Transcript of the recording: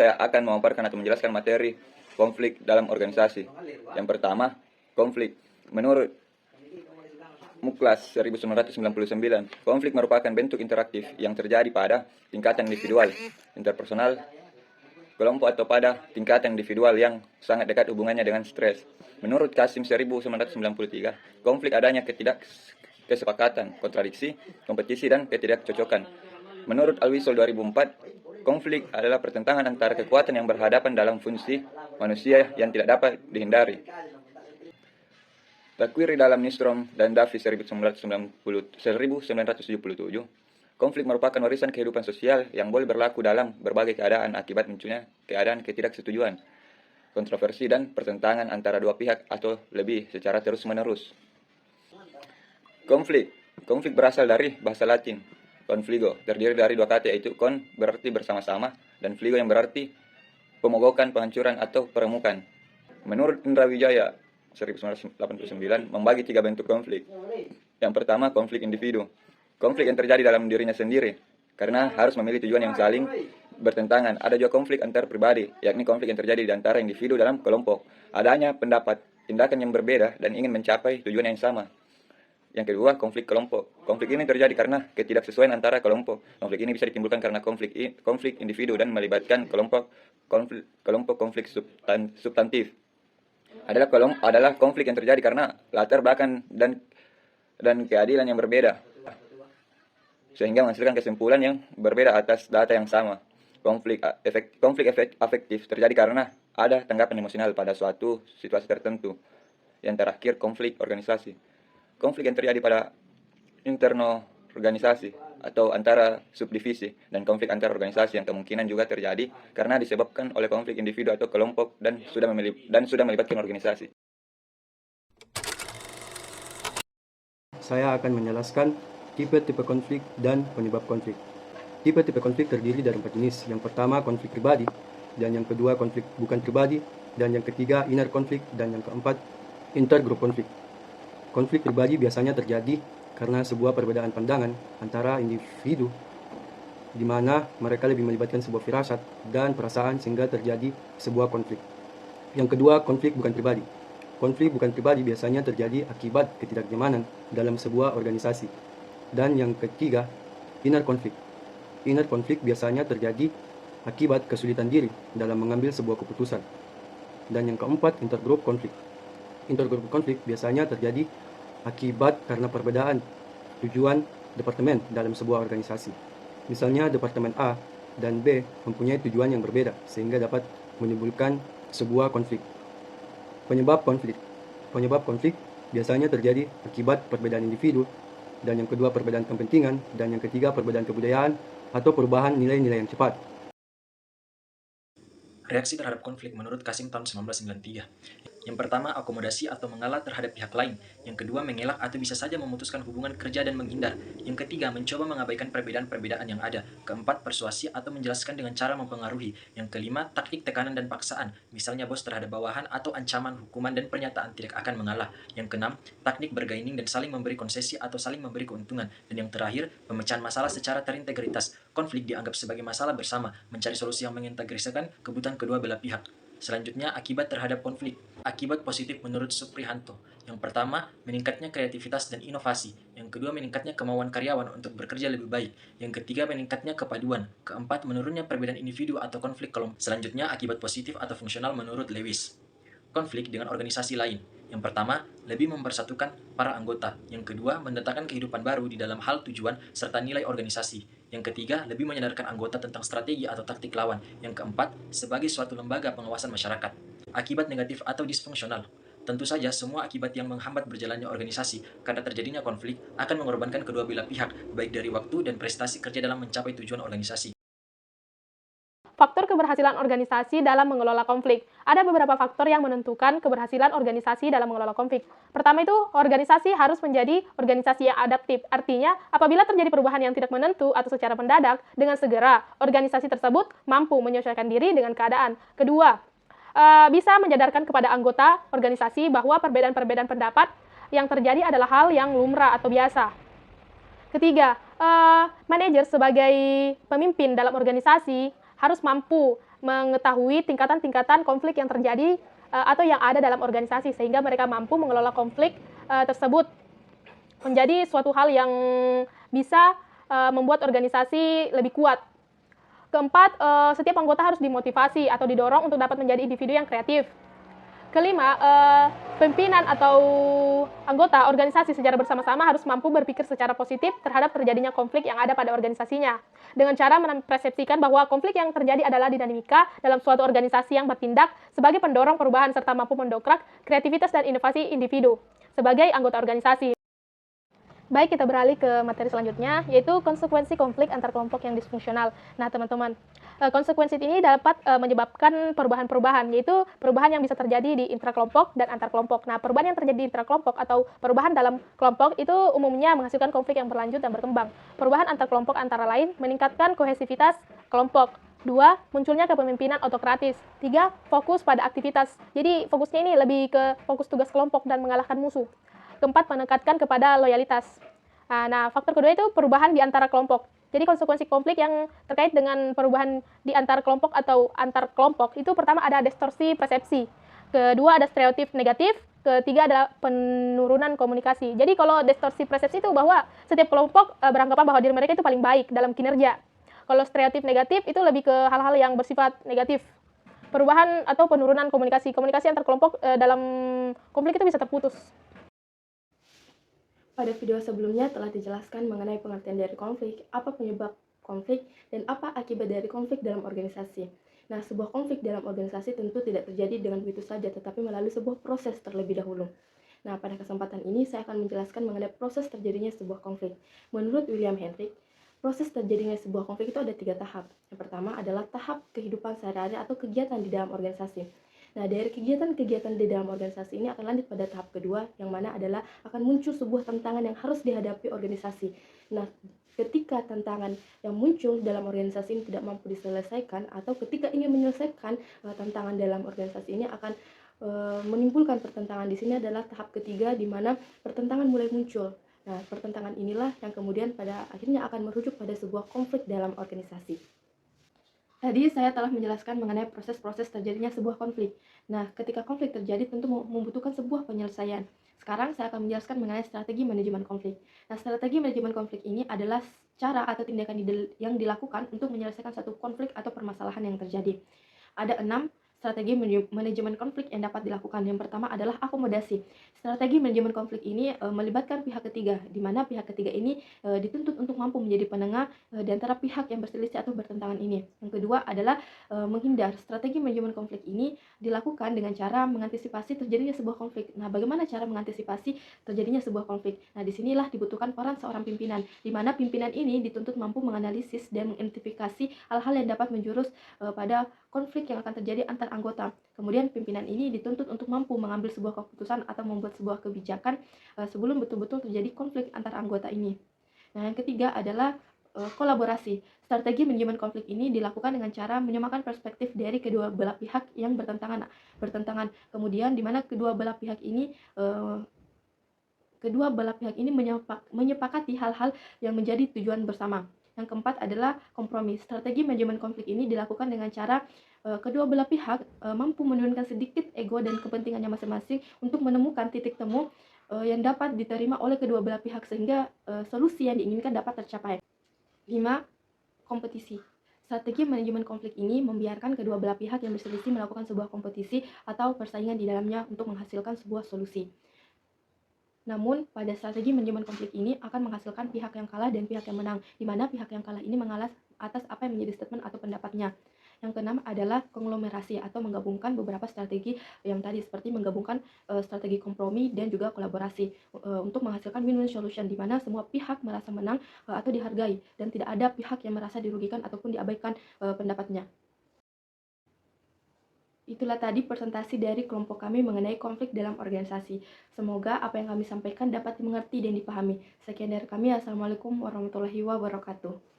saya akan memaparkan atau menjelaskan materi konflik dalam organisasi. Yang pertama, konflik. Menurut Muklas 1999, konflik merupakan bentuk interaktif yang terjadi pada tingkatan individual, interpersonal, kelompok atau pada tingkatan individual yang sangat dekat hubungannya dengan stres. Menurut Kasim 1993, konflik adanya ketidakkesepakatan, kontradiksi, kompetisi, dan ketidakcocokan. Menurut Alwisol 2004, konflik adalah pertentangan antara kekuatan yang berhadapan dalam fungsi manusia yang tidak dapat dihindari. Takwiri dalam Nystrom dan Davis 1977, konflik merupakan warisan kehidupan sosial yang boleh berlaku dalam berbagai keadaan akibat munculnya keadaan ketidaksetujuan, kontroversi, dan pertentangan antara dua pihak atau lebih secara terus-menerus. Konflik berasal dari bahasa Latin, confligo, terdiri dari dua kata yaitu con berarti bersama-sama dan fligo yang berarti pemogokan, penghancuran, atau peremukan. Menurut Indra Wijaya 1989 membagi tiga bentuk konflik. Yang pertama, konflik individu. Konflik yang terjadi dalam dirinya sendiri karena harus memilih tujuan yang saling bertentangan. Ada juga konflik antar pribadi, yakni konflik yang terjadi di antara individu dalam kelompok. Adanya pendapat, tindakan yang berbeda dan ingin mencapai tujuan yang sama. Yang kedua, konflik kelompok. Konflik ini terjadi karena ketidaksesuaian antara kelompok. Konflik ini bisa ditimbulkan karena konflik individu dan melibatkan konflik substantif. Adalah konflik yang terjadi karena latar belakang dan keadilan yang berbeda, sehingga menghasilkan kesimpulan yang berbeda atas data yang sama. Konflik afektif terjadi karena ada tanggapan emosional pada suatu situasi tertentu. Yang terakhir, konflik organisasi. Konflik yang terjadi pada internal organisasi atau antara subdivisi, dan konflik antar organisasi yang kemungkinan juga terjadi karena disebabkan oleh konflik individu atau kelompok dan sudah melibatkan organisasi. Saya akan menjelaskan tipe-tipe konflik dan penyebab konflik. Tipe-tipe konflik terdiri dari 4 jenis. Yang pertama, konflik pribadi, dan yang kedua, konflik bukan pribadi, dan yang ketiga, inner konflik, dan yang keempat, intergroup konflik. Konflik pribadi biasanya terjadi karena sebuah perbedaan pandangan antara individu di mana mereka lebih melibatkan sebuah firasat dan perasaan sehingga terjadi sebuah konflik. Yang kedua, konflik bukan pribadi. Konflik bukan pribadi biasanya terjadi akibat ketidaknyamanan dalam sebuah organisasi. Dan yang ketiga, inner konflik. Inner konflik biasanya terjadi akibat kesulitan diri dalam mengambil sebuah keputusan. Dan yang keempat, intergroup konflik. Intergroup konflik biasanya terjadi akibat karena perbedaan tujuan departemen dalam sebuah organisasi. Misalnya departemen A dan B mempunyai tujuan yang berbeda sehingga dapat menimbulkan sebuah konflik. Penyebab konflik biasanya terjadi akibat perbedaan individu, dan yang kedua perbedaan kepentingan, dan yang ketiga perbedaan kebudayaan atau perubahan nilai-nilai yang cepat. Reaksi terhadap konflik menurut Kasim tahun 1993. Yang pertama, akomodasi atau mengalah terhadap pihak lain. Yang kedua, mengelak atau bisa saja memutuskan hubungan kerja dan menghindar. Yang ketiga, mencoba mengabaikan perbedaan-perbedaan yang ada. Keempat, persuasi atau menjelaskan dengan cara mempengaruhi. Yang kelima, taktik tekanan dan paksaan. Misalnya bos terhadap bawahan atau ancaman, hukuman, dan pernyataan tidak akan mengalah. Yang keenam, teknik bergaining dan saling memberi konsesi atau saling memberi keuntungan. Dan yang terakhir, pemecahan masalah secara terintegritas. Konflik dianggap sebagai masalah bersama, mencari solusi yang mengintegrasikan kebutuhan kedua belah pihak. Selanjutnya, akibat terhadap konflik. Akibat positif menurut Suprihanto. Yang pertama, meningkatnya kreativitas dan inovasi. Yang kedua, meningkatnya kemauan karyawan untuk bekerja lebih baik. Yang ketiga, meningkatnya kepaduan. Keempat, menurunnya perbedaan individu atau konflik kelompok. Selanjutnya, akibat positif atau fungsional menurut Lewis. Konflik dengan organisasi lain. Yang pertama, lebih mempersatukan para anggota. Yang kedua, mendatangkan kehidupan baru di dalam hal tujuan serta nilai organisasi. Yang ketiga, lebih menyadarkan anggota tentang strategi atau taktik lawan. Yang keempat, sebagai suatu lembaga pengawasan masyarakat. Akibat negatif atau disfungsional. Tentu saja semua akibat yang menghambat berjalannya organisasi karena terjadinya konflik akan mengorbankan kedua belah pihak, baik dari waktu dan prestasi kerja dalam mencapai tujuan organisasi. Faktor keberhasilan organisasi dalam mengelola konflik. Ada beberapa faktor yang menentukan keberhasilan organisasi dalam mengelola konflik. Pertama itu, organisasi harus menjadi organisasi yang adaptif. Artinya, apabila terjadi perubahan yang tidak menentu atau secara mendadak, dengan segera, organisasi tersebut mampu menyesuaikan diri dengan keadaan. Kedua, bisa menyadarkan kepada anggota organisasi bahwa perbedaan-perbedaan pendapat yang terjadi adalah hal yang lumrah atau biasa. Ketiga, manajer sebagai pemimpin dalam organisasi harus mampu mengetahui tingkatan-tingkatan konflik yang terjadi atau yang ada dalam organisasi, sehingga mereka mampu mengelola konflik tersebut menjadi suatu hal yang bisa membuat organisasi lebih kuat. Keempat, setiap anggota harus dimotivasi atau didorong untuk dapat menjadi individu yang kreatif. Kelima, pimpinan atau anggota organisasi secara bersama-sama harus mampu berpikir secara positif terhadap terjadinya konflik yang ada pada organisasinya, dengan cara mempersepsikan bahwa konflik yang terjadi adalah dinamika dalam suatu organisasi yang bertindak sebagai pendorong perubahan serta mampu mendongkrak kreativitas dan inovasi individu sebagai anggota organisasi. Baik, kita beralih ke materi selanjutnya, yaitu konsekuensi konflik antar kelompok yang disfungsional. Nah, teman-teman, konsekuensi ini dapat menyebabkan perubahan-perubahan, yaitu perubahan yang bisa terjadi di intrakelompok dan antar kelompok. Nah, perubahan yang terjadi di intrakelompok atau perubahan dalam kelompok itu umumnya menghasilkan konflik yang berlanjut dan berkembang. Perubahan antar kelompok antara lain meningkatkan kohesivitas kelompok. 2. Munculnya kepemimpinan autokratis. 3. Fokus pada aktivitas. Jadi, fokusnya ini lebih ke fokus tugas kelompok dan mengalahkan musuh. Keempat, menekankan kepada loyalitas. Nah, faktor kedua itu perubahan di antara kelompok. Jadi konsekuensi konflik yang terkait dengan perubahan di antar kelompok atau antar kelompok itu pertama ada distorsi persepsi. Kedua ada stereotip negatif. Ketiga adalah penurunan komunikasi. Jadi kalau distorsi persepsi itu bahwa setiap kelompok beranggapan bahwa diri mereka itu paling baik dalam kinerja. Kalau stereotip negatif itu lebih ke hal-hal yang bersifat negatif. Perubahan atau penurunan komunikasi. Komunikasi antar kelompok dalam konflik itu bisa terputus. Pada video sebelumnya telah dijelaskan mengenai pengertian dari konflik, apa penyebab konflik, dan apa akibat dari konflik dalam organisasi. Nah, sebuah konflik dalam organisasi tentu tidak terjadi dengan begitu saja, tetapi melalui sebuah proses terlebih dahulu. Nah, pada kesempatan ini saya akan menjelaskan mengenai proses terjadinya sebuah konflik. Menurut William Hendrick, proses terjadinya sebuah konflik itu ada 3 tahap. Yang pertama adalah tahap kehidupan sehari-hari atau kegiatan di dalam organisasi. Nah, dari kegiatan-kegiatan di dalam organisasi ini akan lanjut pada tahap kedua, yang mana adalah akan muncul sebuah tantangan yang harus dihadapi organisasi. Nah, ketika tantangan yang muncul dalam organisasi ini tidak mampu diselesaikan, atau ketika ingin menyelesaikan tantangan dalam organisasi ini akan menimbulkan pertentangan. Di sini adalah tahap ketiga, di mana pertentangan mulai muncul. Nah, pertentangan inilah yang kemudian pada akhirnya akan merujuk pada sebuah konflik dalam organisasi. Tadi saya telah menjelaskan mengenai proses-proses terjadinya sebuah konflik. Nah, ketika konflik terjadi tentu membutuhkan sebuah penyelesaian. Sekarang saya akan menjelaskan mengenai strategi manajemen konflik. Nah, strategi manajemen konflik ini adalah cara atau tindakan yang dilakukan untuk menyelesaikan satu konflik atau permasalahan yang terjadi. Ada 6 strategi manajemen konflik yang dapat dilakukan. Yang pertama adalah akomodasi. Strategi manajemen konflik ini melibatkan pihak ketiga, di mana pihak ketiga ini dituntut untuk mampu menjadi penengah di antara pihak yang berselisih atau bertentangan ini. Yang kedua adalah menghindar. Strategi manajemen konflik ini dilakukan dengan cara mengantisipasi terjadinya sebuah konflik. Nah, bagaimana cara mengantisipasi terjadinya sebuah konflik? Nah, disinilah dibutuhkan peran seorang pimpinan, di mana pimpinan ini dituntut mampu menganalisis dan mengidentifikasi hal-hal yang dapat menjurus pada konflik yang akan terjadi antar anggota. Kemudian pimpinan ini dituntut untuk mampu mengambil sebuah keputusan atau membuat sebuah kebijakan sebelum betul-betul terjadi konflik antar anggota ini. Nah, yang ketiga adalah kolaborasi. Strategi manajemen konflik ini dilakukan dengan cara menyamakan perspektif dari kedua belah pihak yang bertentangan. Kemudian di mana kedua belah pihak ini menyepakati hal-hal yang menjadi tujuan bersama. Yang keempat adalah kompromi. Strategi manajemen konflik ini dilakukan dengan cara kedua belah pihak mampu menurunkan sedikit ego dan kepentingannya masing-masing untuk menemukan titik temu yang dapat diterima oleh kedua belah pihak sehingga solusi yang diinginkan dapat tercapai. 5. Kompetisi. Strategi manajemen konflik ini membiarkan kedua belah pihak yang berselisih melakukan sebuah kompetisi atau persaingan di dalamnya untuk menghasilkan sebuah solusi. Namun, pada strategi manajemen konflik ini akan menghasilkan pihak yang kalah dan pihak yang menang, di mana pihak yang kalah ini mengalah atas apa yang menjadi statement atau pendapatnya. Yang keenam adalah konglomerasi atau menggabungkan beberapa strategi yang tadi, seperti menggabungkan strategi kompromi dan juga kolaborasi untuk menghasilkan win-win solution, di mana semua pihak merasa menang atau dihargai dan tidak ada pihak yang merasa dirugikan ataupun diabaikan pendapatnya. Itulah tadi presentasi dari kelompok kami mengenai konflik dalam organisasi. Semoga apa yang kami sampaikan dapat dimengerti dan dipahami. Sekian dari kami. Assalamualaikum warahmatullahi wabarakatuh.